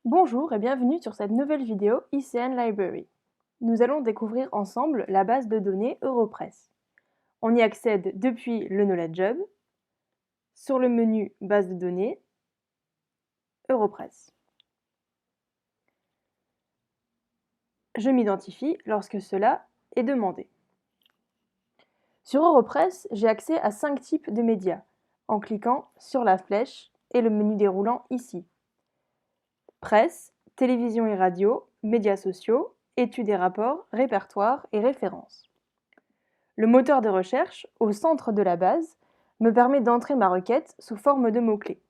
Bonjour et bienvenue sur cette nouvelle vidéo ICN Library. Nous allons découvrir ensemble la base de données Europress. On y accède depuis le Knowledge Hub, sur le menu Base de données, Europress. Je m'identifie lorsque cela est demandé. Sur Europress, j'ai accès à 5 types de médias, en cliquant sur la flèche et le menu déroulant ici. Presse, télévision et radio, médias sociaux, études et rapports, répertoires et références. Le moteur de recherche, au centre de la base, me permet d'entrer ma requête sous forme de mots-clés.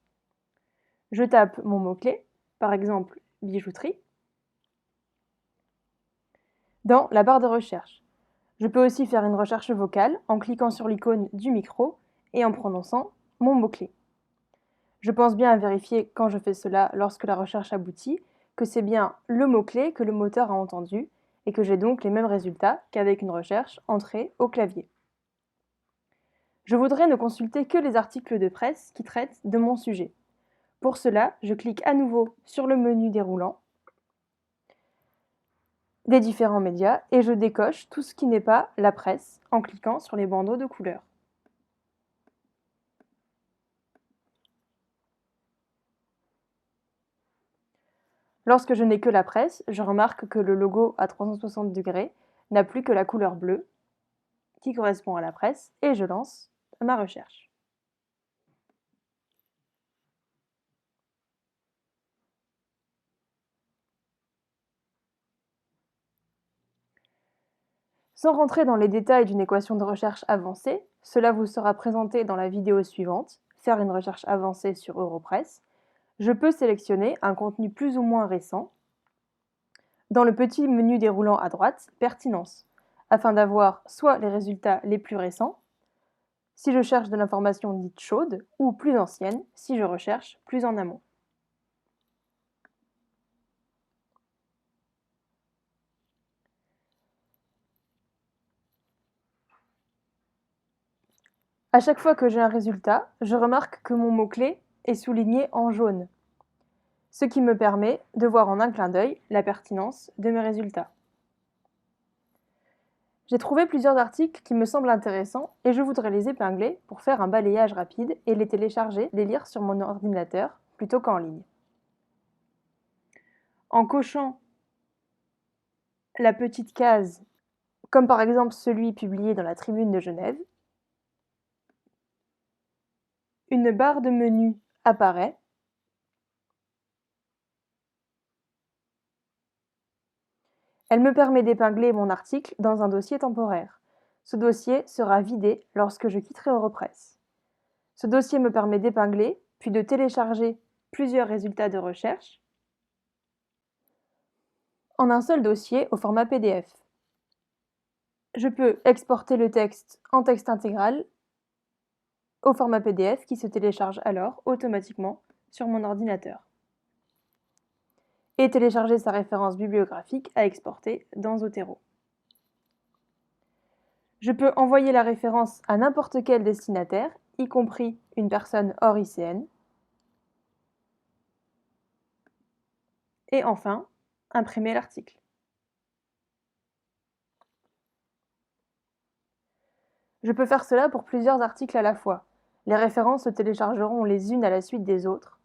Je tape mon mot-clé, par exemple bijouterie, dans la barre de recherche. Je peux aussi faire une recherche vocale en cliquant sur l'icône du micro et en prononçant mon mot-clé. Je pense bien à vérifier quand je fais cela lorsque la recherche aboutit, que c'est bien le mot-clé que le moteur a entendu et que j'ai donc les mêmes résultats qu'avec une recherche entrée au clavier. Je voudrais ne consulter que les articles de presse qui traitent de mon sujet. Pour cela, je clique à nouveau sur le menu déroulant des différents médias et je décoche tout ce qui n'est pas la presse en cliquant sur les bandeaux de couleur. Lorsque je n'ai que la presse, je remarque que le logo à 360 degrés n'a plus que la couleur bleue qui correspond à la presse et je lance ma recherche. Sans rentrer dans les détails d'une équation de recherche avancée, cela vous sera présenté dans la vidéo suivante, faire une recherche avancée sur Europress, je peux sélectionner un contenu plus ou moins récent dans le petit menu déroulant à droite, Pertinence, afin d'avoir soit les résultats les plus récents, si je cherche de l'information dite chaude, ou plus ancienne, si je recherche plus en amont. À chaque fois que j'ai un résultat, je remarque que mon mot-clé est souligné en jaune, ce qui me permet de voir en un clin d'œil la pertinence de mes résultats. J'ai trouvé plusieurs articles qui me semblent intéressants et je voudrais les épingler pour faire un balayage rapide et les télécharger, les lire sur mon ordinateur plutôt qu'en ligne. En cochant la petite case, comme par exemple celui publié dans la Tribune de Genève, une barre de menu apparaît Elle me permet d'épingler mon article dans un dossier temporaire. Ce dossier sera vidé lorsque je quitterai Europress. Ce dossier me permet d'épingler, puis de télécharger plusieurs résultats de recherche en un seul dossier au format PDF. Je peux exporter le texte en texte intégral au format PDF qui se télécharge alors automatiquement sur mon ordinateur et télécharger sa référence bibliographique à exporter dans Zotero. Je peux envoyer la référence à n'importe quel destinataire, y compris une personne hors ICN. Et enfin, imprimer l'article. Je peux faire cela pour plusieurs articles à la fois. Les références se téléchargeront les unes à la suite des autres.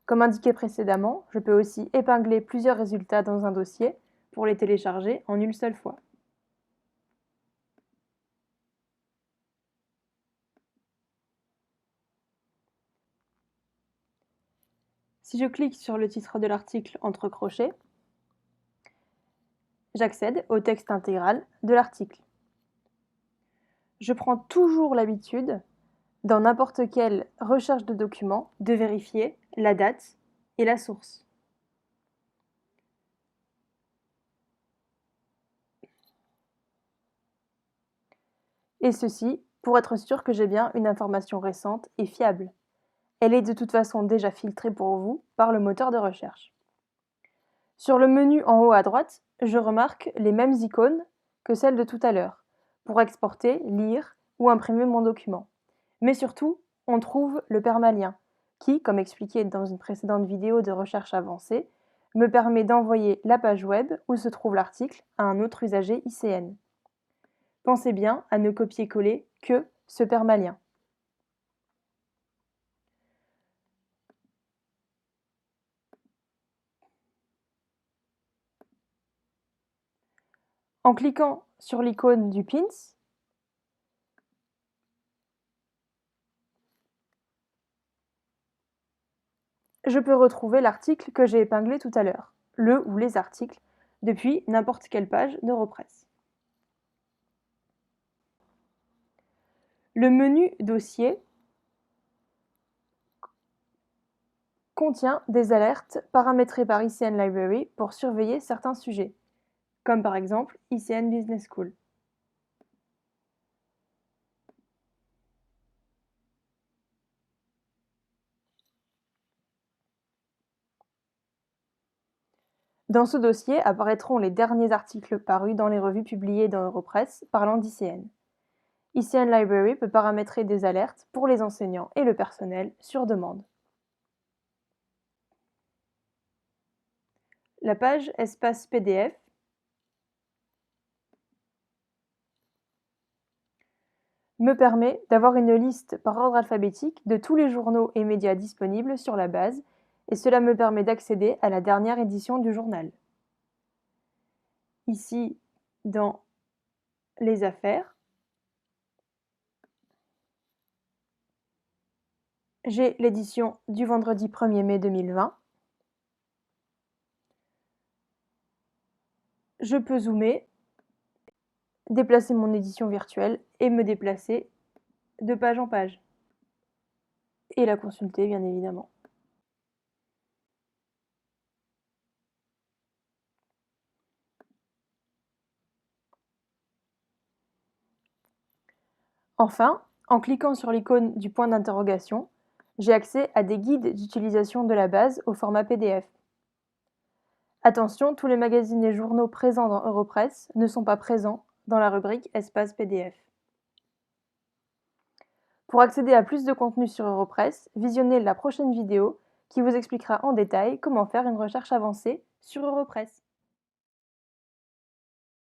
Comme indiqué précédemment, je peux aussi épingler plusieurs résultats dans un dossier pour les télécharger en une seule fois. Si je clique sur le titre de l'article entre crochets, j'accède au texte intégral de l'article. Je prends toujours l'habitude, dans n'importe quelle recherche de document, de vérifier la date et la source. Et ceci pour être sûr que j'ai bien une information récente et fiable. Elle est de toute façon déjà filtrée pour vous par le moteur de recherche. Sur le menu en haut à droite, je remarque les mêmes icônes que celles de tout à l'heure, pour exporter, lire ou imprimer mon document. Mais surtout, on trouve le permalien, qui, comme expliqué dans une précédente vidéo de recherche avancée, me permet d'envoyer la page web où se trouve l'article à un autre usager ICN. Pensez bien à ne copier-coller que ce permalien. En cliquant sur l'icône du Pins, je peux retrouver l'article que j'ai épinglé tout à l'heure, le ou les articles, depuis n'importe quelle page d'Europress. Le menu Dossier contient des alertes paramétrées par ICN Library pour surveiller certains sujets, comme par exemple ICN Business School. Dans ce dossier apparaîtront les derniers articles parus dans les revues publiées dans Europress parlant d'ICN. ICN Library peut paramétrer des alertes pour les enseignants et le personnel sur demande. La page Espace PDF me permet d'avoir une liste par ordre alphabétique de tous les journaux et médias disponibles sur la base, et cela me permet d'accéder à la dernière édition du journal. Ici, dans les affaires, j'ai l'édition du vendredi 1er mai 2020. Je peux zoomer, déplacer mon édition virtuelle et me déplacer de page en page. Et la consulter, bien évidemment. Enfin, en cliquant sur l'icône du point d'interrogation, j'ai accès à des guides d'utilisation de la base au format PDF. Attention, tous les magazines et journaux présents dans Europress ne sont pas présents dans la rubrique Espace PDF. Pour accéder à plus de contenu sur Europress, visionnez la prochaine vidéo qui vous expliquera en détail comment faire une recherche avancée sur Europress.